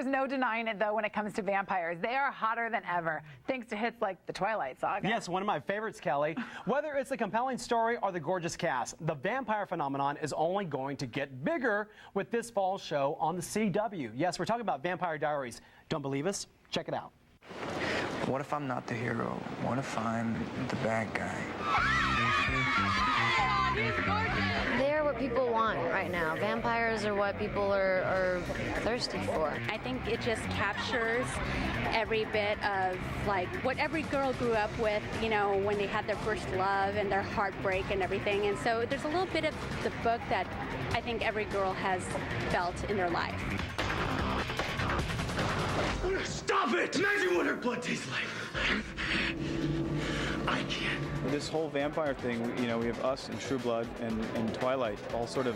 There's no denying it, though, when it comes to vampires. They are hotter than ever, thanks to hits like the Twilight Saga. Yes, one of my favorites, Kelly. Whether it's the compelling story or the gorgeous cast, the vampire phenomenon is only going to get bigger with this fall show on the CW. Yes, we're talking about Vampire Diaries. Don't believe us? Check it out. What if I'm not the hero? What if I'm the bad guy? They're what people want right now. Vampires are what people are thirsty for. I think it just captures every bit of like what every girl grew up with, you know, when they had their first love and their heartbreak and everything. And so there's a little bit of the book that I think every girl has felt in their life. Stop it! Imagine what her blood tastes like. I can't. This whole vampire thing, you know, we have us and True Blood and Twilight all sort of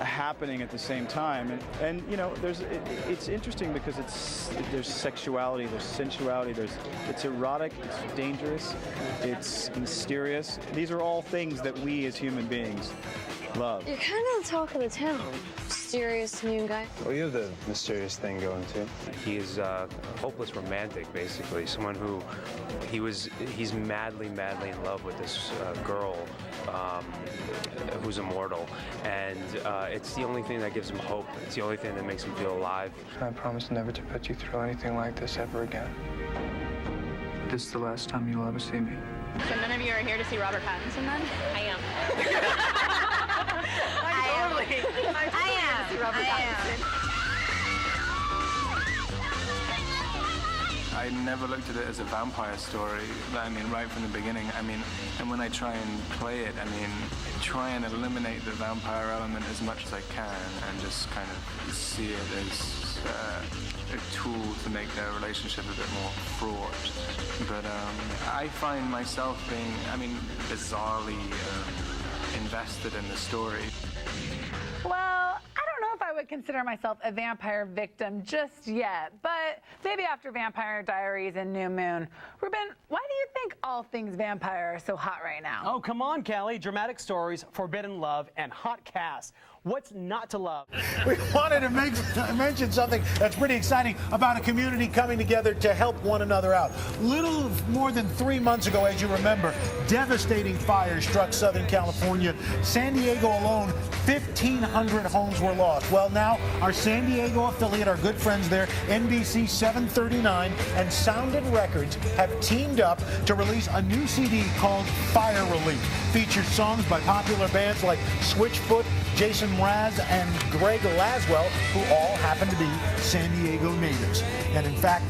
happening at the same time. And you know, it's interesting because there's sexuality, there's sensuality, it's erotic, it's dangerous, it's mysterious. These are all things that we as human beings love. You're kind of the talk of the town. Mysterious new guy. Well, you have the mysterious thing going too. He is a hopeless romantic, basically. Someone who he's madly in love with this girl who's immortal, and it's the only thing that gives him hope. It's the only thing that makes him feel alive. I promise never to put you through anything like this ever again. This is the last time you'll ever see me. So none of you are here to see Robert Pattinson then? I am. I I never looked at it as a vampire story. I mean, right from the beginning. I mean, and when I try and play it, I mean, try and eliminate the vampire element as much as I can and just kind of see it as a tool to make their relationship a bit more fraught. But I find myself being, I mean, bizarrely invested in the story. Well, I don't know if I would consider myself a vampire victim just yet, but maybe after Vampire Diaries and New Moon. Ruben, why do you think all things vampire are so hot right now? Oh, come on, Kelly. Dramatic stories, forbidden love, and hot cast. What's not to love? We wanted to mention something that's pretty exciting about a community coming together to help one another out. Little more than 3 months ago, as you remember, devastating fires struck Southern California. San Diego alone, 1,500 homes were lost. Well, now our San Diego affiliate, our good friends there, NBC 739 and Sound and Records, have teamed up to release a new CD called Fire Relief. Features songs by popular bands like Switchfoot, Jason Mraz, and Greg Laswell, who all happen to be San Diego natives. And in fact,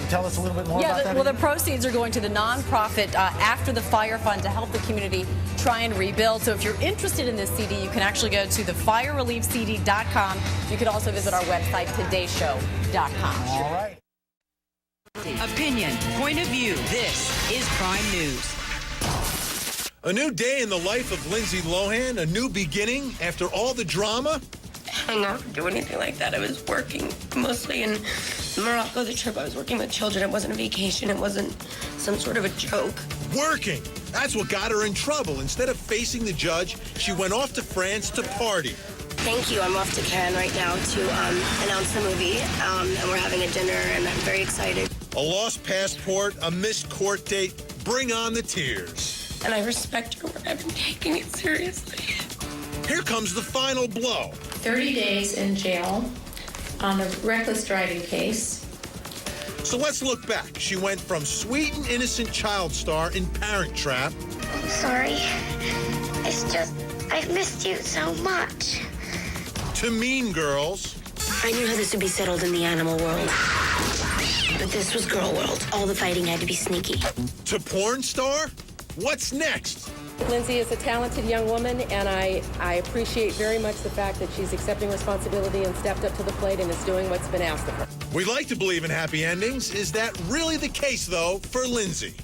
tell us a little bit more about that. Well, the proceeds are going to the nonprofit After the Fire Fund to help the community try and rebuild. So if you're interested in this CD, you can actually go to thefirereliefcd.com. You can also visit our website, todayshow.com. All right. Opinion, point of view. This is Prime News. A new day in the life of Lindsay Lohan, a new beginning after all the drama. I never do anything like that. I was working mostly in Morocco, the trip. I was working with children. It wasn't a vacation. It wasn't some sort of a joke. Working. That's what got her in trouble. Instead of facing the judge, she went off to France to party. Thank you. I'm off to Cannes right now to announce the movie, and we're having a dinner, and I'm very excited. A lost passport, a missed court date. Bring on the tears. And I respect her when I've been taking it seriously. Here comes the final blow. 30 days in jail on a reckless driving case. So let's look back. She went from sweet and innocent child star in Parent Trap. I'm sorry. It's just, I've missed you so much. To Mean Girls. I knew how this would be settled in the animal world. But this was girl world. All the fighting had to be sneaky. To Porn Star? What's next? Lindsay is a talented young woman, and I appreciate very much the fact that she's accepting responsibility and stepped up to the plate and is doing what's been asked of her. We like to believe in happy endings. Is that really the case, though, for Lindsay?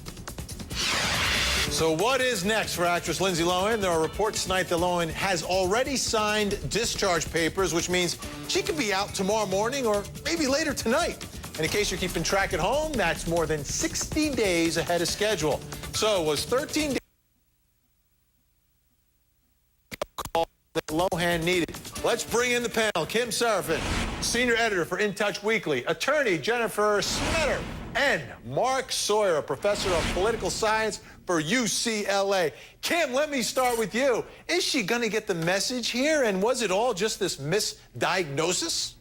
So what is next for actress Lindsay Lohan? There are reports tonight that Lohan has already signed discharge papers, which means she could be out tomorrow morning or maybe later tonight. And in case you're keeping track at home, that's more than 60 days ahead of schedule. So was 13 days that Lohan needed. Let's bring in the panel. Kim Seraphin, senior editor for In Touch Weekly, attorney Jennifer Smetter, and Mark Sawyer, a professor of political science for UCLA. Kim, let me start with you. Is she going to get the message here, and was it all just this misdiagnosis?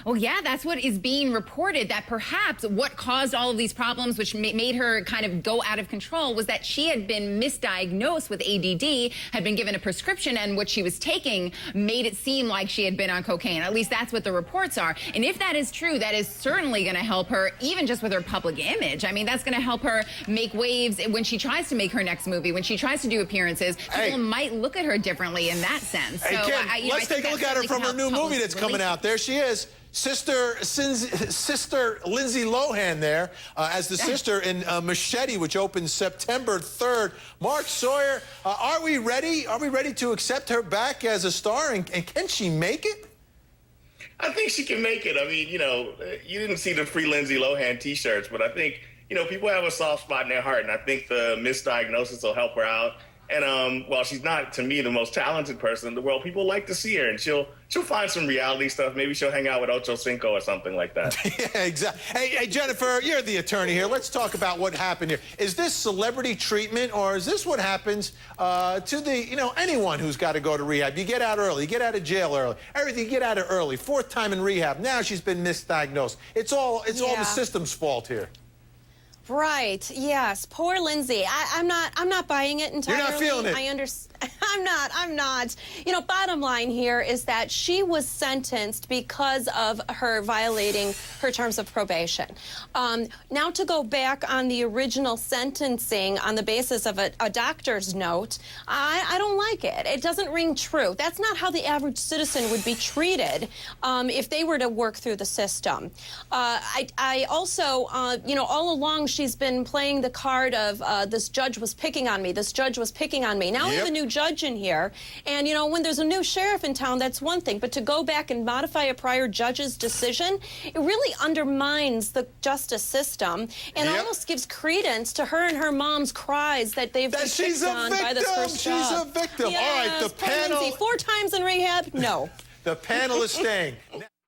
Well, yeah, that's what is being reported, that perhaps what caused all of these problems, which made her kind of go out of control, was that she had been misdiagnosed with ADD, had been given a prescription, and what she was taking made it seem like she had been on cocaine. At least that's what the reports are. And if that is true, that is certainly going to help her, even just with her public image. I mean, that's going to help her make waves when she tries to make her next movie, when she tries to do appearances. People might look at her differently in that sense. Hey, so, Kim, let's take a look at her from her new movie that's coming out. There she is. Sister Lindsay Lohan there as the sister in Machete, which opens September 3rd. Mark Sawyer, are we ready? Are we ready to accept her back as a star? And can she make it? I think she can make it. I mean, you know, you didn't see the Free Lindsay Lohan T-shirts, but I think, you know, people have a soft spot in their heart, and I think the misdiagnosis will help her out. And while she's not, to me, the most talented person in the world, people like to see her, and she'll find some reality stuff. Maybe she'll hang out with Ocho Cinco or something like that. Yeah, exactly. Hey, Jennifer, you're the attorney here. Let's talk about what happened here. Is this celebrity treatment, or is this what happens to the, you know, anyone who's got to go to rehab? You get out early, you get out of jail early, everything, you get out of early. Fourth time in rehab. Now she's been misdiagnosed. It's all the system's fault here. Right. Yes. Poor Lindsay. I'm not buying it entirely. You're not feeling it. I understand. I'm not. You know, bottom line here is that she was sentenced because of her violating her terms of probation. Now to go back on the original sentencing on the basis of a doctor's note, I don't like it. It doesn't ring true. That's not how the average citizen would be treated if they were to work through the system. I also, you know, all along she's been playing the card of this judge was picking on me. This judge was picking on me. Now we have a new judge in here, and you know, when there's a new sheriff in town, that's one thing, but to go back and modify a prior judge's decision, it really undermines the justice system and almost gives credence to her and her mom's cries that they've been picked on by this first job. She's a victim. Yes, all right, the panel. Lindsay, 4 times in rehab? No. The panel is staying.